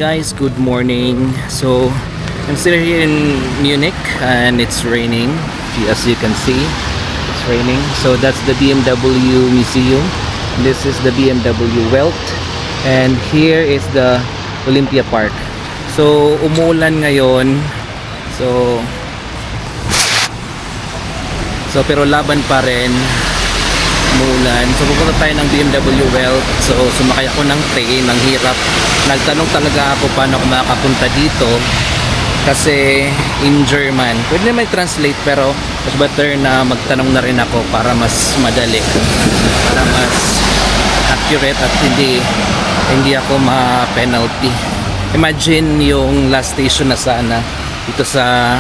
guys, good morning. So I'm still here in Munich and it's raining. As you can see, it's raining. So that's the BMW Museum. This is the BMW Welt, and here is the Olympia Park. So umulan ngayon. So pero laban pa rin. Umulan. So pupunta tayo ng BMW Welt. So sumakay ako ng train. Ang hirap. Nagtanong talaga ako paano ako makakapunta dito kasi in German. Pwede naman translate pero mas better na magtanong na rin ako para mas madali, para mas accurate at hindi ako ma-penalty. Imagine yung last station na sana dito sa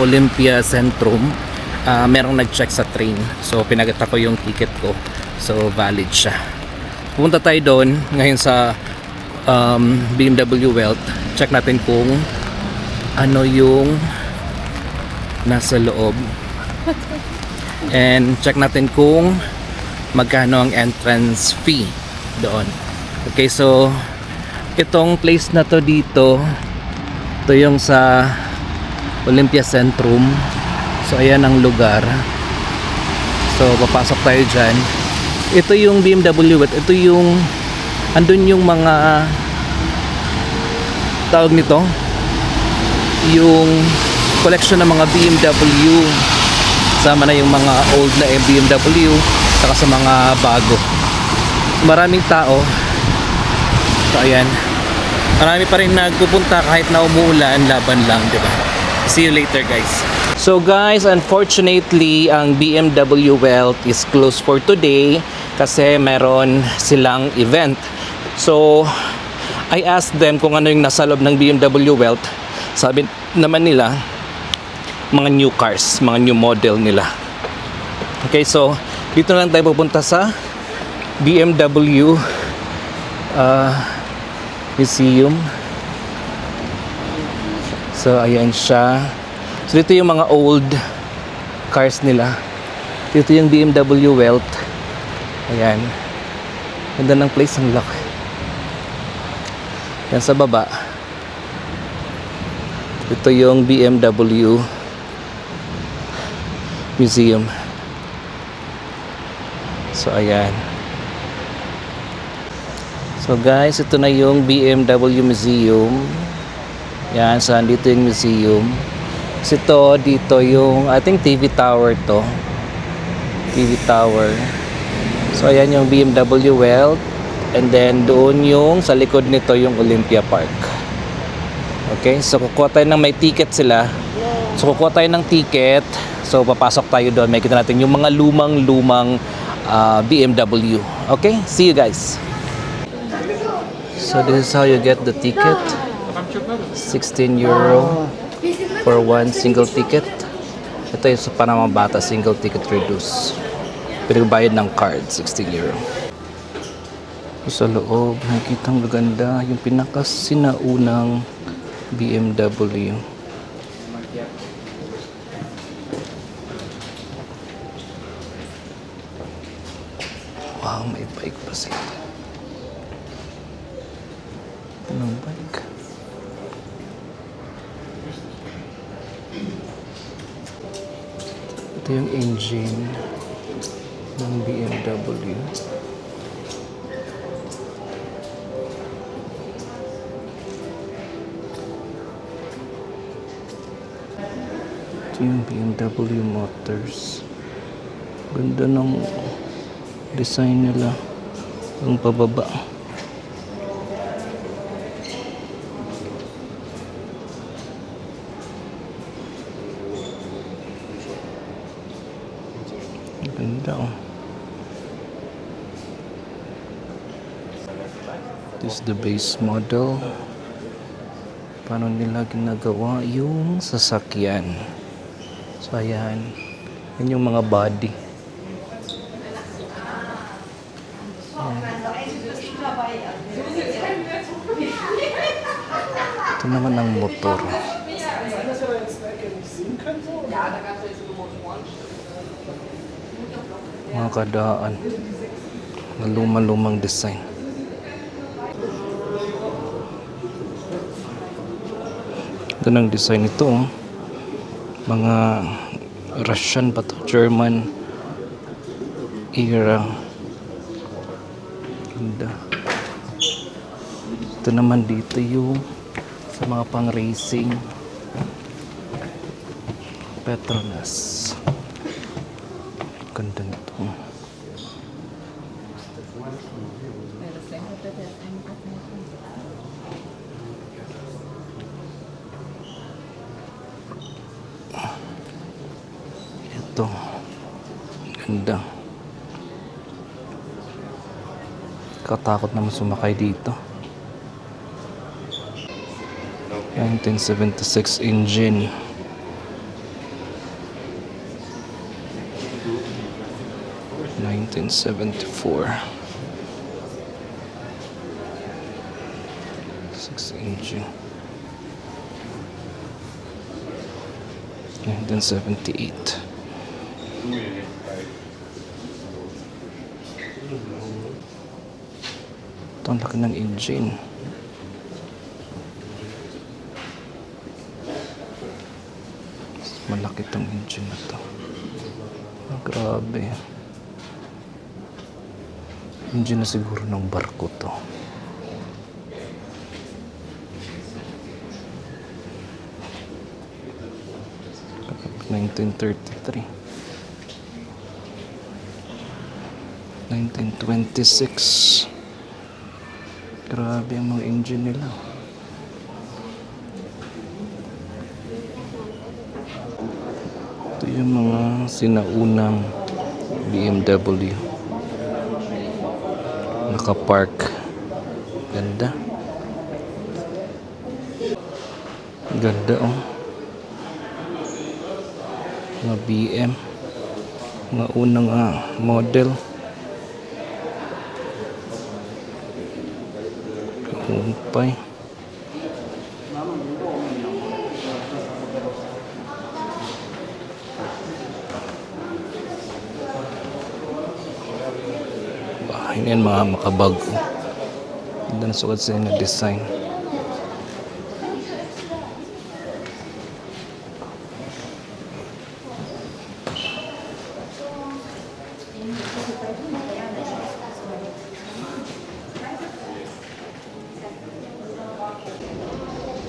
Olympia Centrum. Merong nag-check sa train, so pinagata ko yung ticket ko, so valid siya. Pupunta tayo doon ngayon sa BMW Welt. Check natin kung ano yung nasa loob, and check natin kung magkano ang entrance fee doon. Okay, so itong place na to dito, ito yung sa Olympia Centrum. So ayan ang lugar. So papasok tayo dyan. Ito yung BMW. Ito yung andun yung mga tawag nito, yung collection ng mga BMW. Sama na yung mga old na BMW saka sa mga bago. Maraming tao. So ayan, marami pa rin nagpupunta kahit na umuulan. Laban lang, diba? See you later, guys. So guys, unfortunately ang BMW Welt is closed for today kasi meron silang event. So I asked them kung ano yung nasa loob ng BMW Welt. Sabi naman nila mga new cars, mga new model nila. Okay, so dito lang tayo pupunta sa BMW Museum. So ayan siya. So dito yung mga old cars nila. Dito yung BMW Welt. Ayan. Ganda ng place, ang laki. Yan sa baba. Ito yung BMW Museum. So ayan. So guys, ito na yung BMW Museum. Yan, so dito yung museum. Ito dito yung I think TV tower to. TV tower. So ayan yung BMW Welt, and then doon yung sa likod nito yung Olympia Park. Okay, so kukuha tayo ng may ticket sila. So kukuha tayo ng ticket. So papasok tayo doon. Makikita natin yung mga lumang BMW. Okay, see you guys. So this is how you get the ticket. 16 euro for one single ticket. Ito yung para mga bata, single ticket reduce. Pinagbayad ng card, 16 euro. Sa loob, nakikita ang maganda yung pinakasinaunang BMW. Wow, may bike pa sila. Anong bike? Ito yung engine ng BMW. Ito yung BMW Motors. Ganda ng design nila. Ang pababa. Ganda, oh. This is the base model. Paano nila ginagawa yung sasakyan. So ayan. Yan yung mga body. Ayan. Ito naman ang motor. Mga kadaan. Lumang design. Ito ng design ito. Oh. Mga Russian pa to, German era. Ganda. Ito naman dito yung sa mga pang racing. Petronas. Ganda nito. Ito. Ganda. Katakot naman sumakay dito. 1976 engine. (1974) 6 engine. 1978. Ito ang laki ng engine. Malaki itong engine na to. Oh, grabe. Engine na siguro ng barko to. (1933) 1926. Grabe ang mga engine nila. Ito yung mga sinaunang BMW. Nakapark. Ganda. Ganda oh. Mga BM. Mga unang model. Kahumpay. Yan mga makabago. Ganda na sukat sa na design.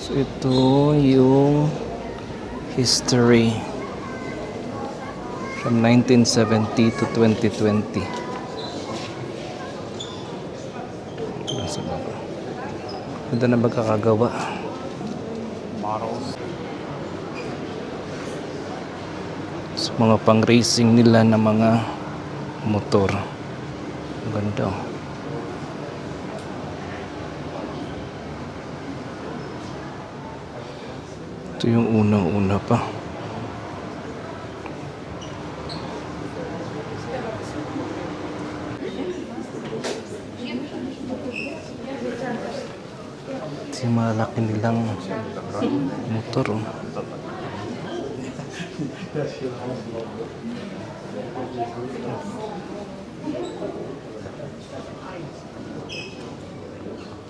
So ito yung history from 1970 to 2020. Ganda na ba kakagawa? Models. So, mga pang racing nila na mga motor. Ganda. Ito yung unang-una pa. Ito yung malaki nilang motor. Oh.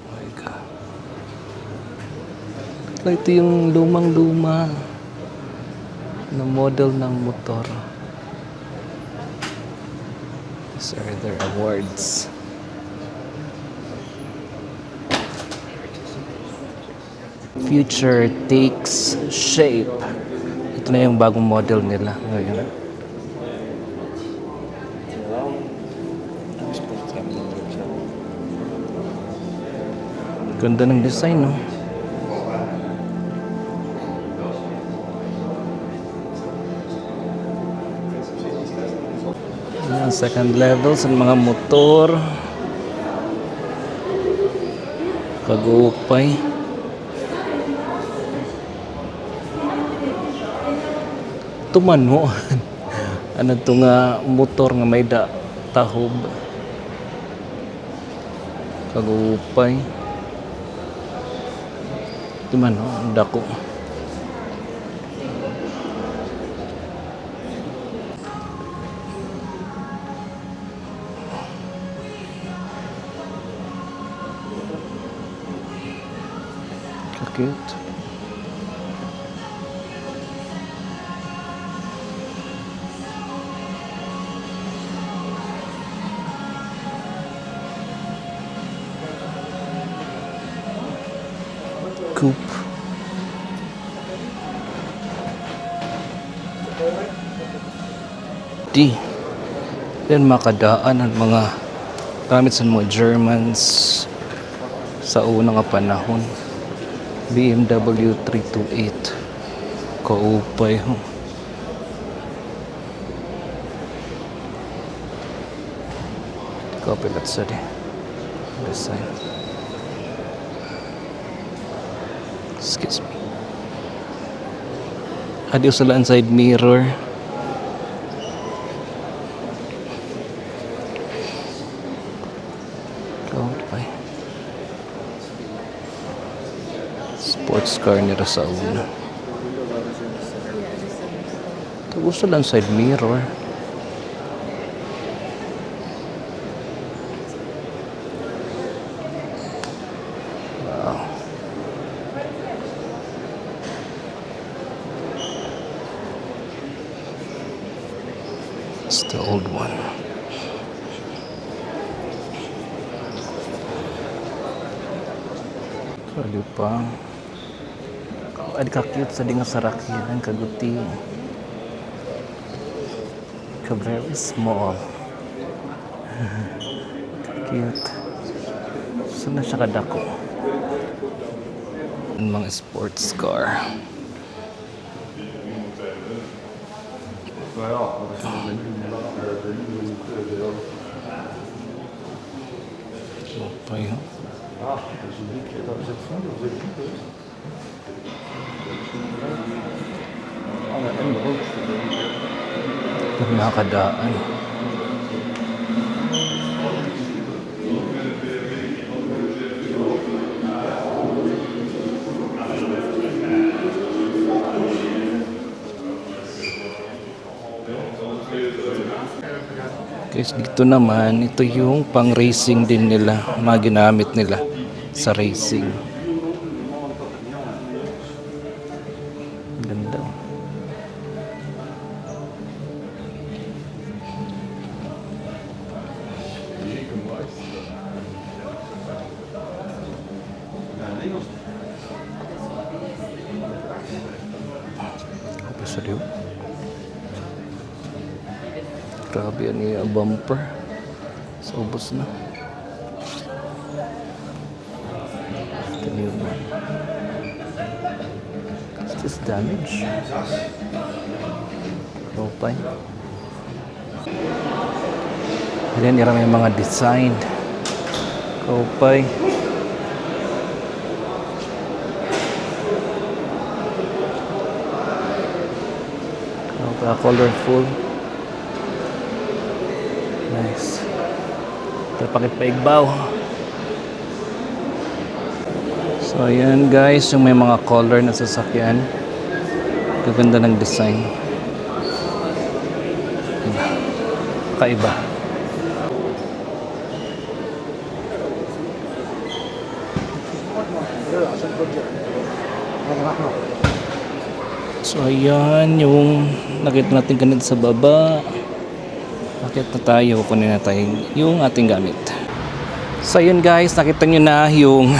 My God. Ito yung lumang-luma na model ng motor. These are their awards. Future takes shape. Ito na yung bagong model nila ngayon. Ganda ng design, no? Ayan, second level sa mga motor. Kagupay. Tuman mo. Ano ito nga motor nga may tahob. Kagupay. Tuman mo, dako. Cute. Di. Yan makadaan ang mga gamit sa mga Germans sa unang panahon. BMW 328. Kaupay ho. Copy that study. Design. Excuse me. Adios sa side mirror. Kaupay. Sports car nila sa una. Gusto lang side mirror. Wow. It's the old one. Kali pa. Adi ka cute sa dinga sarakinan kaguti. Very small. Cute. So na siya kadako. Ang mga sports car. Okay, ha? Nakadaan. Guys, dito naman, ito yung pang racing din nila, mga ginamit nila sa racing. Ganda. Apa serius? Grabe yan yung bumper. So, ubos na. Is this damage? Okay. Ayan, irami yung mga design. Okay. Colorful. Nice. Terpakit paigbaw. So ayan guys, yung may mga color na sasakyan. Gaganda ng design. Kaiba. So ayan yung nakita natin kanina sa baba. Nakita na tayo, kunin na tayo yung ating gamit. So yun guys, nakita nyo na yung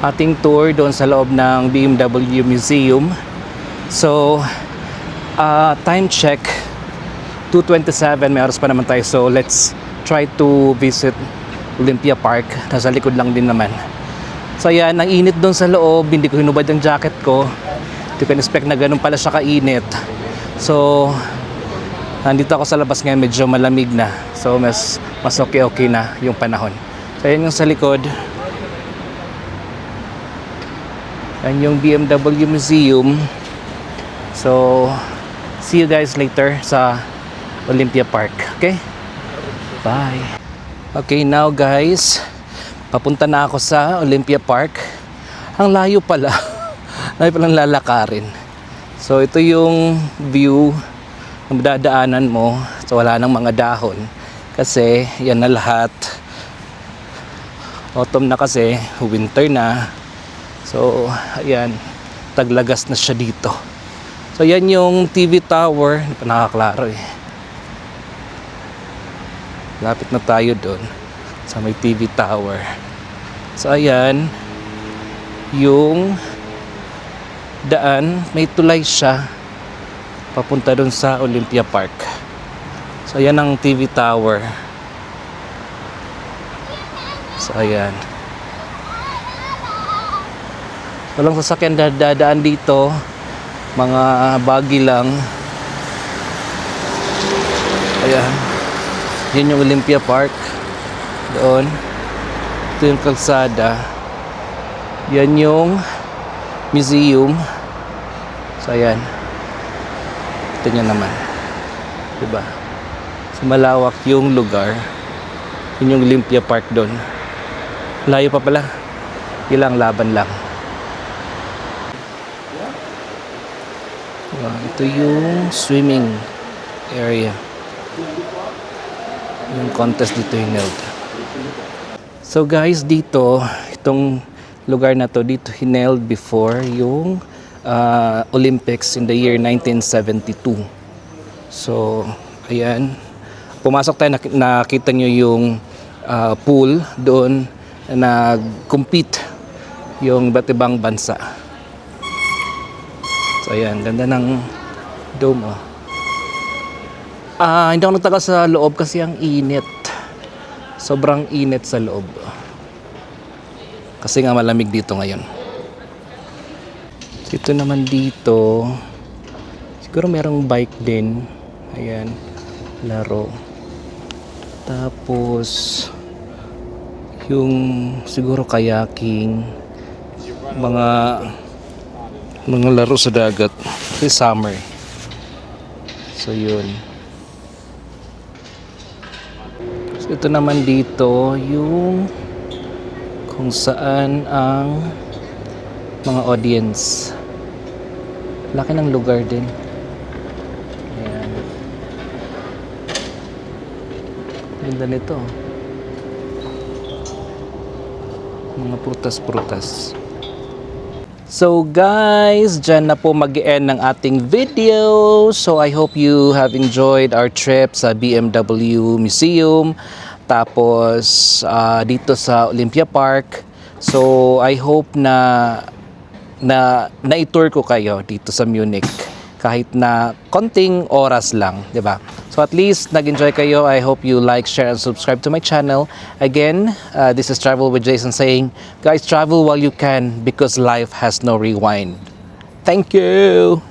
ating tour doon sa loob ng BMW Museum. So time check 2:27, may oras pa naman tayo. So let's try to visit Olympia Park. Nasa likod lang din naman. So yan, ang init doon sa loob. Hindi ko hinubad yung jacket ko. Hindi ko expect na ganun pala siya kainit. So nandito ako sa labas ngayon, medyo malamig na. So mas okay na yung panahon. So yan yung sa likod. Yan yung BMW Museum. So see you guys later sa Olympia Park. Okay? Bye. Okay, now guys, papunta na ako sa Olympia Park. Ang layo pala. Layo palang lalakarin. So ito yung view na dadaanan mo. So wala nang mga dahon kasi yan na lahat. Autumn na kasi, winter na. So ayan, taglagas na siya dito. So yan yung TV tower. Hindi pa nakaklaro eh. Lapit na tayo doon sa may TV tower. So ayan yung daan, may tulay siya. papunta dun sa Olympia Park. So ayan ang TV tower. So ayan, walang sasakyan dadaan dito, mga buggy lang. Ayan, yun yung Olympia Park doon. Ito yung kalsada, yan yung museum. So ayan, ito nyo naman, diba? So malawak yung lugar. Yun yung Olympia Park doon. Layo pa pala, ilang laban lang. Ito yung swimming area. Yung contest dito hineld. So guys, dito, itong lugar na to, dito hineld before yung Olympics in the year 1972. So, ayan. Pumasok tayo, nakita nyo yung pool doon na nag-compete yung iba't ibang bansa. So ayan, ganda ng dome, oh. Hindi ako nagtagal sa loob kasi ang init. Sobrang init sa loob. Kasi nga malamig dito ngayon. Ito naman dito, siguro merong bike din. Ayan, laro. Tapos yung siguro kayaking, mga laro sa dagat kasi summer. So yun. So, ito naman dito yung kung saan ang mga audience. Laki ng lugar din. Ayan. Ganda nito. Mga prutas-prutas. So guys, dyan na po mag-end ng ating video. So I hope you have enjoyed our trip sa BMW Museum. Tapos dito sa Olympia Park. So I hope na i-tour ko kayo dito sa Munich. Kahit na konting oras lang, 'di ba? So at least nag-enjoy kayo. I hope you like, share, and subscribe to my channel. Again, this is Travel with Jason saying, guys, travel while you can because life has no rewind. Thank you!